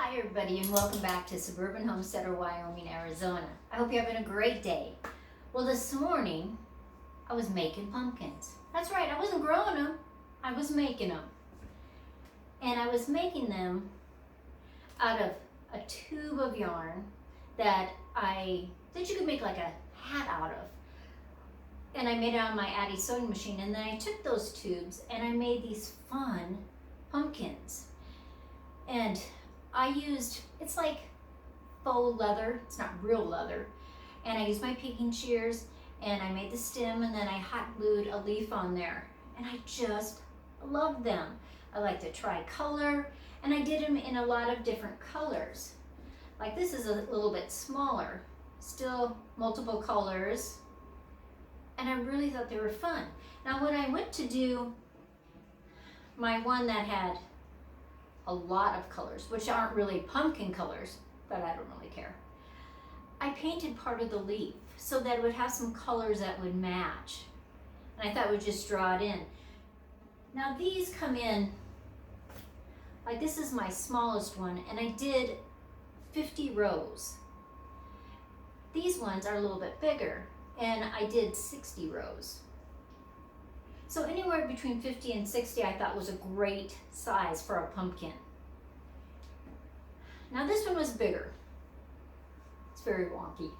Hi everybody and welcome back to Suburban Homesteader, Wyoming, Arizona. I hope you're having a great day. Well, this morning I was making pumpkins. That's right, I wasn't growing them, I was making them. And I was making them out of a tube of yarn that you could make like a hat out of. And I made it on my Addy sewing machine, and then I took those tubes and I made these fun pumpkins. And I used, it's like faux leather, it's not real leather, and I used my picking shears and I made the stem, and then I hot glued a leaf on there, and I just love them. I like to try color, and I did them in a lot of different colors. Like this is a little bit smaller, still multiple colors, and I really thought they were fun. Now when I went to do my one that had a lot of colors, which aren't really pumpkin colors, but I don't really care, I painted part of the leaf so that it would have some colors that would match. And I thought I would just draw it in. Now these come in, like this is my smallest one, and I did 50 rows. These ones are a little bit bigger, and I did 60 rows. So anywhere between 50 and 60 I thought was a great size for a pumpkin. Now this one was bigger. It's very wonky,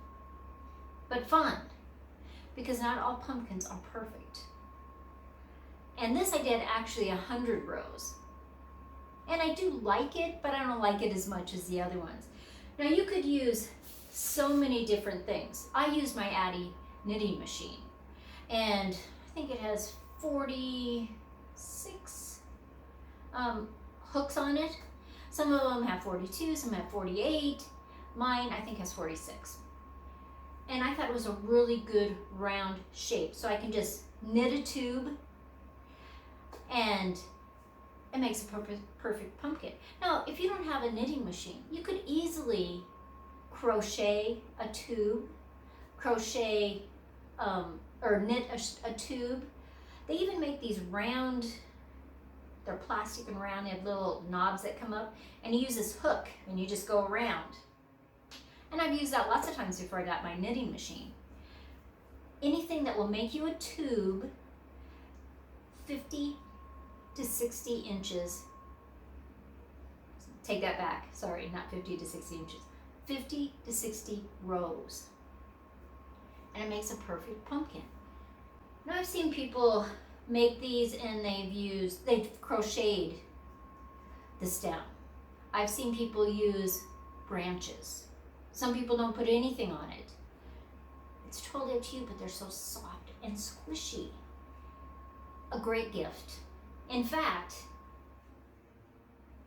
but fun, because not all pumpkins are perfect. And this I did actually 100 rows. And I do like it, but I don't like it as much as the other ones. Now you could use so many different things. I use my Addy knitting machine, and I think it has 46 hooks on it. Some of them have 42, some have 48. Mine, I think, has 46. And I thought it was a really good round shape. So I can just knit a tube, and it makes a perfect pumpkin. Now, if you don't have a knitting machine, you could easily crochet a tube, or knit a tube. They even make these round, they're plastic and round, they have little knobs that come up, and you use this hook and you just go around. And I've used that lots of times before I got my knitting machine. Anything that will make you a tube 50 to 60 inches, take that back, sorry, not 50 to 60 inches, 50 to 60 rows. And it makes a perfect pumpkin. Now I've seen people make these and they've crocheted the stem. I've seen people use branches. Some people don't put anything on it. It's totally up to you, but they're so soft and squishy. A great gift. In fact,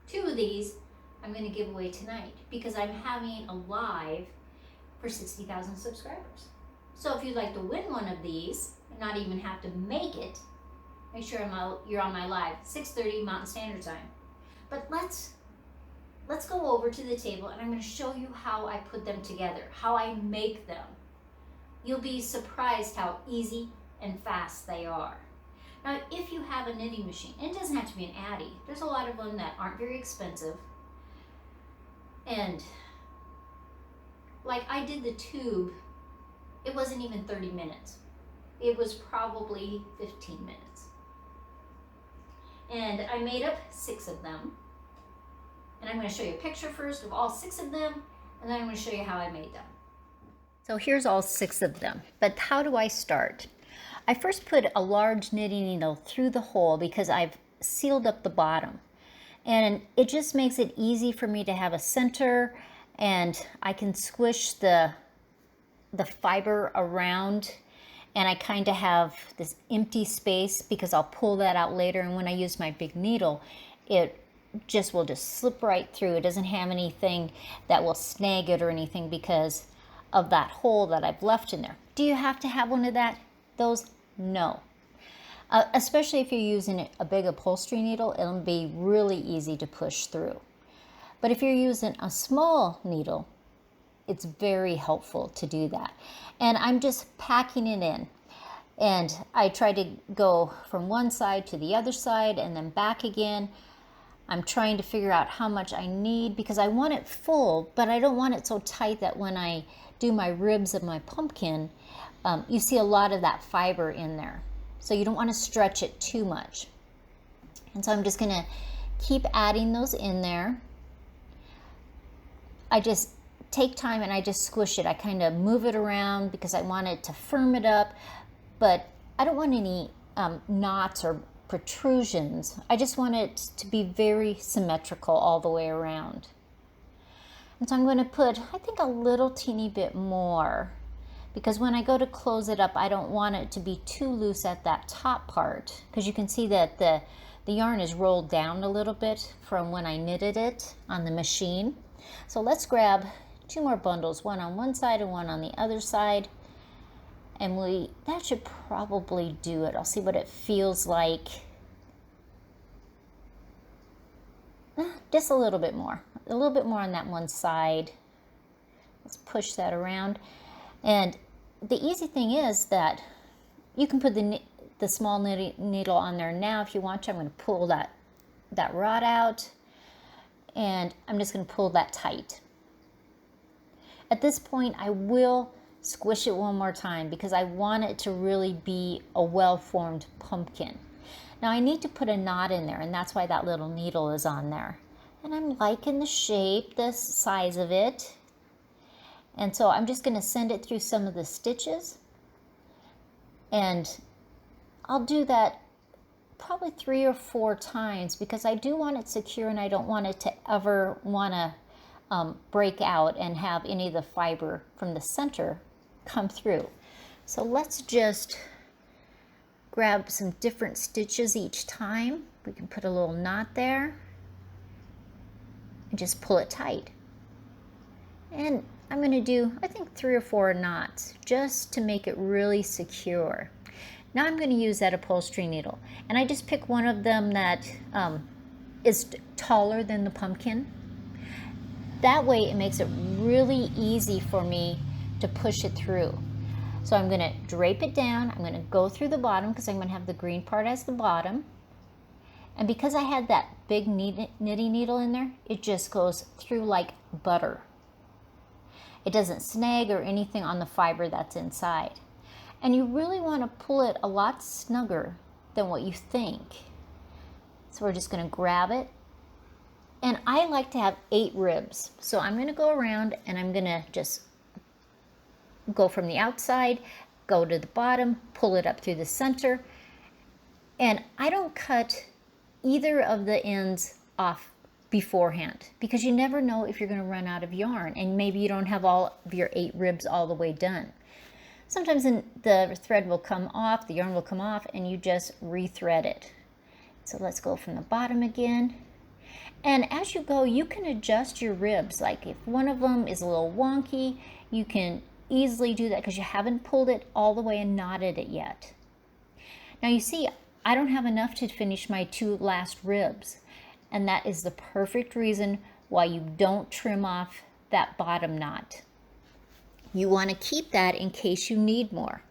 2 of these I'm going to give away tonight because I'm having a live for 60,000 subscribers. So if you'd like to win one of these and not even have to make it, make sure you're on my live, 6:30 Mountain Standard Time. But let's go over to the table, and I'm going to show you how I put them together, how I make them. You'll be surprised how easy and fast they are. Now, if you have a knitting machine, and it doesn't have to be an Addy, there's a lot of them that aren't very expensive. And like I did the tube, it wasn't even 30 minutes. It was probably 15 minutes. And I made up 6 of them. And I'm going to show you a picture first of all 6 of them, and then I'm going to show you how I made them. So here's all 6 of them. But how do I start? I first put a large knitting needle through the hole because I've sealed up the bottom. And it just makes it easy for me to have a center, and I can squish the fiber around, and I kind of have this empty space because I'll pull that out later, and when I use my big needle, it will just slip right through. It doesn't have anything that will snag it or anything because of that hole that I've left in there. Do you have to have one of those? No. Especially if you're using a big upholstery needle, it'll be really easy to push through. But if you're using a small needle, it's very helpful to do that. And I'm just packing it in. And I try to go from one side to the other side and then back again. I'm trying to figure out how much I need because I want it full, but I don't want it so tight that when I do my ribs of my pumpkin, you see a lot of that fiber in there. So you don't want to stretch it too much. And so I'm just going to keep adding those in there. I just take time and I just squish it. I kind of move it around because I want it to firm it up, but I don't want any knots or protrusions. I just want it to be very symmetrical all the way around. And so I'm going to put, I think, a little teeny bit more, because when I go to close it up, I don't want it to be too loose at that top part, because you can see that the yarn is rolled down a little bit from when I knitted it on the machine. So let's grab 2 more bundles, one on one side and one on the other side. And that should probably do it. I'll see what it feels like. Just a little bit more on that one side. Let's push that around. And the easy thing is that you can put the small needle on there now if you want to. I'm going to pull that rod out, and I'm just going to pull that tight. At this point, I will squish it one more time because I want it to really be a well-formed pumpkin. Now I need to put a knot in there, and that's why that little needle is on there. And I'm liking the shape, the size of it. And so I'm just going to send it through some of the stitches. And I'll do that probably 3 or 4 times because I do want it secure and I don't want it to ever want to break out and have any of the fiber from the center come through. So let's just grab some different stitches each time. We can put a little knot there and just pull it tight. And I'm going to do, I think, 3 or 4 knots just to make it really secure. Now I'm going to use that upholstery needle, and I just pick one of them that is taller than the pumpkin. That way it makes it really easy for me to push it through. So I'm going to drape it down. I'm going to go through the bottom because I'm going to have the green part as the bottom. And because I had that big knitting needle in there, it just goes through like butter. It doesn't snag or anything on the fiber that's inside. And you really want to pull it a lot snugger than what you think. So we're just going to grab it. And I like to have 8 ribs. So I'm going to go around and I'm going to just go from the outside, go to the bottom, pull it up through the center. And I don't cut either of the ends off beforehand because you never know if you're going to run out of yarn and maybe you don't have all of your 8 ribs all the way done. Sometimes the thread will come off, the yarn will come off, and you just rethread it. So let's go from the bottom again. And as you go, you can adjust your ribs. Like if one of them is a little wonky, you can easily do that because you haven't pulled it all the way and knotted it yet. Now you see, I don't have enough to finish my 2 last ribs. And that is the perfect reason why you don't trim off that bottom knot. You want to keep that in case you need more.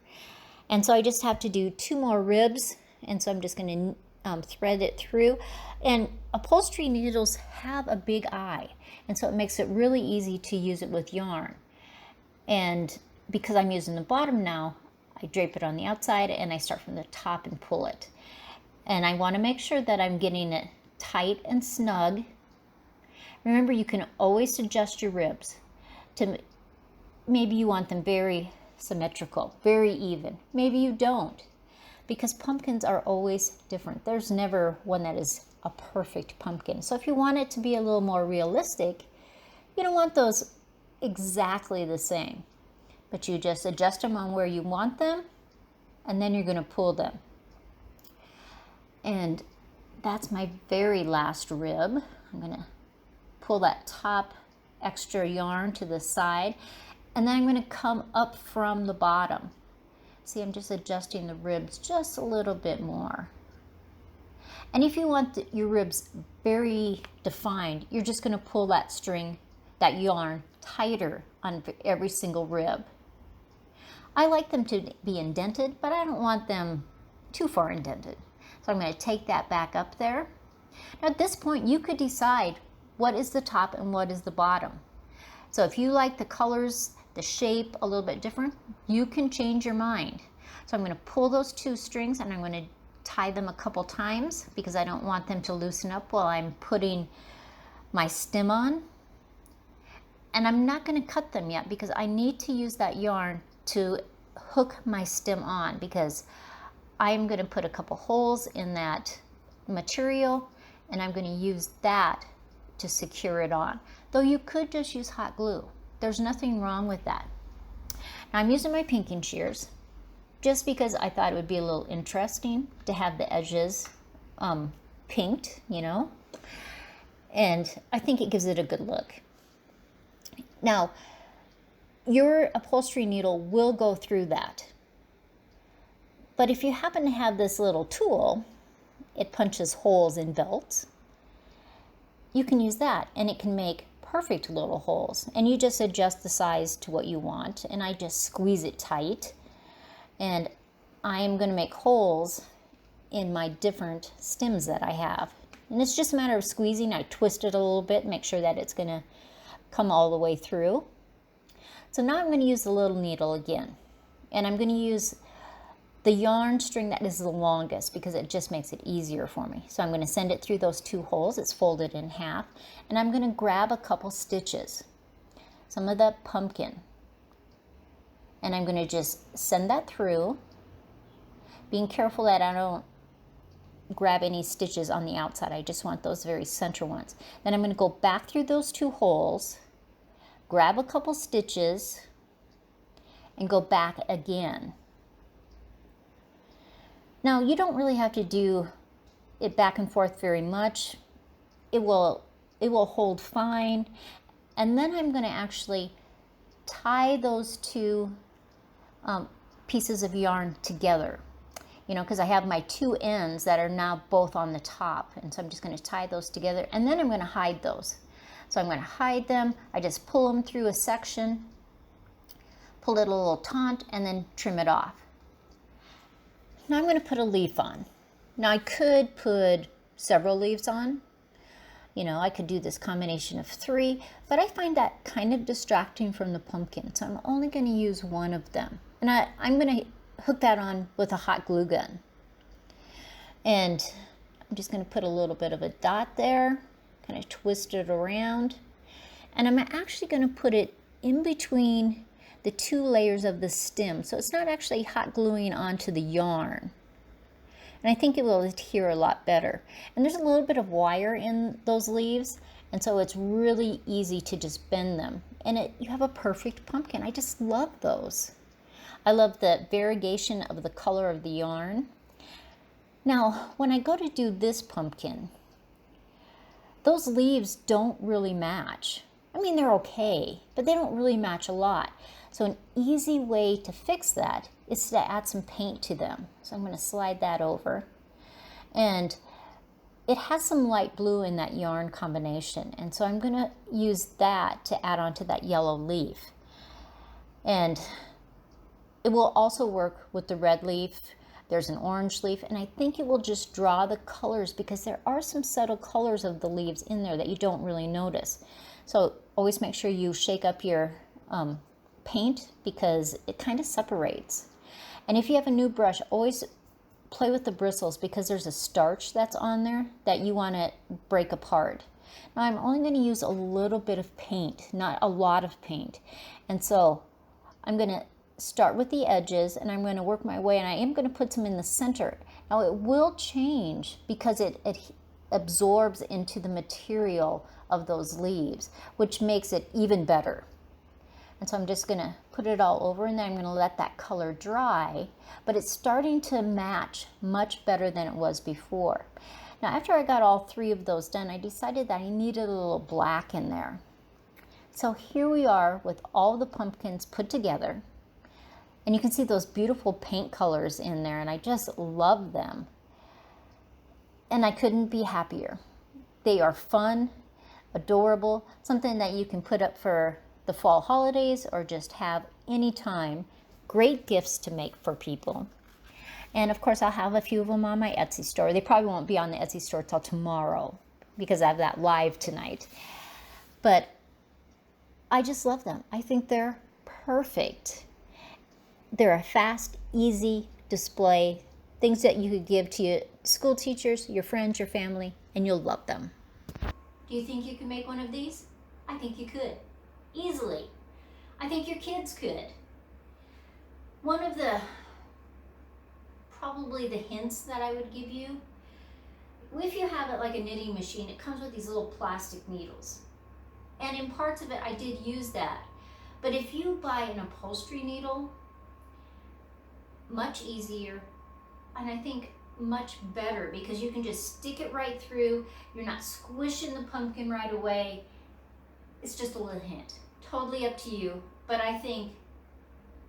And so I just have to do 2 more ribs. And so I'm just going to thread it through. And upholstery needles have a big eye. And so it makes it really easy to use it with yarn. And because I'm using the bottom now, I drape it on the outside and I start from the top and pull it. And I want to make sure that I'm getting it tight and snug. Remember, you can always adjust your ribs to maybe you want them very symmetrical, very even. Maybe you don't, because pumpkins are always different. There's never one that is a perfect pumpkin. So if you want it to be a little more realistic, you don't want those exactly the same, but you just adjust them on where you want them, and then you're going to pull them. And that's my very last rib. I'm going to pull that top extra yarn to the side, and then I'm going to come up from the bottom. See, I'm just adjusting the ribs just a little bit more. And if you want your ribs very defined, you're just going to pull that string, that yarn, tighter on every single rib. I like them to be indented, but I don't want them too far indented. So I'm going to take that back up there, Now at this point, you could decide what is the top and what is the bottom. So if you like the colors, the shape a little bit different, you can change your mind. So I'm going to pull those 2 strings and I'm going to tie them a couple times because I don't want them to loosen up while I'm putting my stem on. And I'm not going to cut them yet because I need to use that yarn to hook my stem on, because I'm going to put a couple holes in that material and I'm going to use that to secure it on. Though you could just use hot glue. There's nothing wrong with that. Now I'm using my pinking shears just because I thought it would be a little interesting to have the edges pinked, you know, and I think it gives it a good look. Now, your upholstery needle will go through that. But if you happen to have this little tool, it punches holes in belts, you can use that and it can make perfect little holes. And you just adjust the size to what you want, and I just squeeze it tight. And I am going to make holes in my different stems that I have. And it's just a matter of squeezing. I twist it a little bit, make sure that it's going to come all the way through. So now I'm going to use the little needle again, and I'm going to use the yarn string that is the longest because it just makes it easier for me. So I'm going to send it through those 2 holes. It's folded in half, and I'm going to grab a couple stitches, some of the pumpkin, and I'm going to just send that through, being careful that I don't grab any stitches on the outside. I just want those very center ones. Then I'm going to go back through those 2 holes, grab a couple stitches, and go back again. Now you don't really have to do it back and forth very much. It will hold fine. And then I'm going to actually tie those 2 pieces of yarn together. You know, because I have my 2 ends that are now both on the top. And so I'm just going to tie those together, and then I'm going to hide those. So I'm going to hide them. I just pull them through a section, pull it a little taut, and then trim it off. Now I'm going to put a leaf on. Now I could put several leaves on. You know, I could do this combination of 3, but I find that kind of distracting from the pumpkin. So I'm only going to use 1 of them. And I'm going to hook that on with a hot glue gun. And I'm just going to put a little bit of a dot there, kind of twist it around. And I'm actually going to put it in between the 2 layers of the stem. So it's not actually hot gluing onto the yarn. And I think it will adhere a lot better. And there's a little bit of wire in those leaves, and so it's really easy to just bend them. And you have a perfect pumpkin. I just love those. I love the variegation of the color of the yarn. Now, when I go to do this pumpkin, those leaves don't really match. I mean, they're okay, but they don't really match a lot. So an easy way to fix that is to add some paint to them. So I'm going to slide that over. And it has some light blue in that yarn combination. And so I'm going to use that to add onto that yellow leaf. And it will also work with the red leaf. There's an orange leaf, and I think it will just draw the colors because there are some subtle colors of the leaves in there that you don't really notice. So always make sure you shake up your paint because it kind of separates. And if you have a new brush, always play with the bristles because there's a starch that's on there that you want to break apart. Now I'm only going to use a little bit of paint, not a lot of paint. And so I'm going to start with the edges and I'm going to work my way, and I am going to put some in the center. Now it will change because it absorbs into the material of those leaves, which makes it even better. And so I'm just going to put it all over, and then I'm going to let that color dry, but it's starting to match much better than it was before. Now after I got all 3 of those done, I decided that I needed a little black in there. So here we are with all the pumpkins put together. And you can see those beautiful paint colors in there, and I just love them. And I couldn't be happier. They are fun, adorable, something that you can put up for the fall holidays or just have anytime. Great gifts to make for people. And of course, I'll have a few of them on my Etsy store. They probably won't be on the Etsy store till tomorrow because I have that live tonight. But I just love them. I think they're perfect. They're a fast, easy display, things that you could give to your school teachers, your friends, your family, and you'll love them. Do you think you can make one of these? I think you could, easily. I think your kids could. One of the, probably the hints that I would give you, if you have it like a knitting machine, it comes with these little plastic needles. And in parts of it, I did use that. But if you buy an upholstery needle, much easier, and I think much better because you can just stick it right through. You're not squishing the pumpkin right away. It's just a little hint. Totally up to you, but I think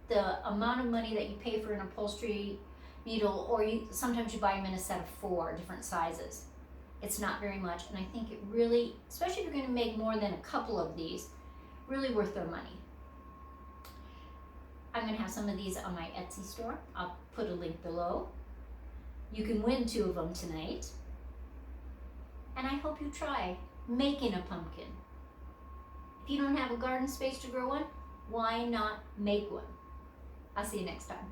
the amount of money that you pay for an upholstery needle, or sometimes you buy them in a set of 4 different sizes. It's not very much, and I think it really, especially if you're going to make more than a couple of these, really worth their money. I'm going to have some of these on my Etsy store. I'll put a link below. You can win 2 of them tonight. And I hope you try making a pumpkin. If you don't have a garden space to grow one, why not make one? I'll see you next time.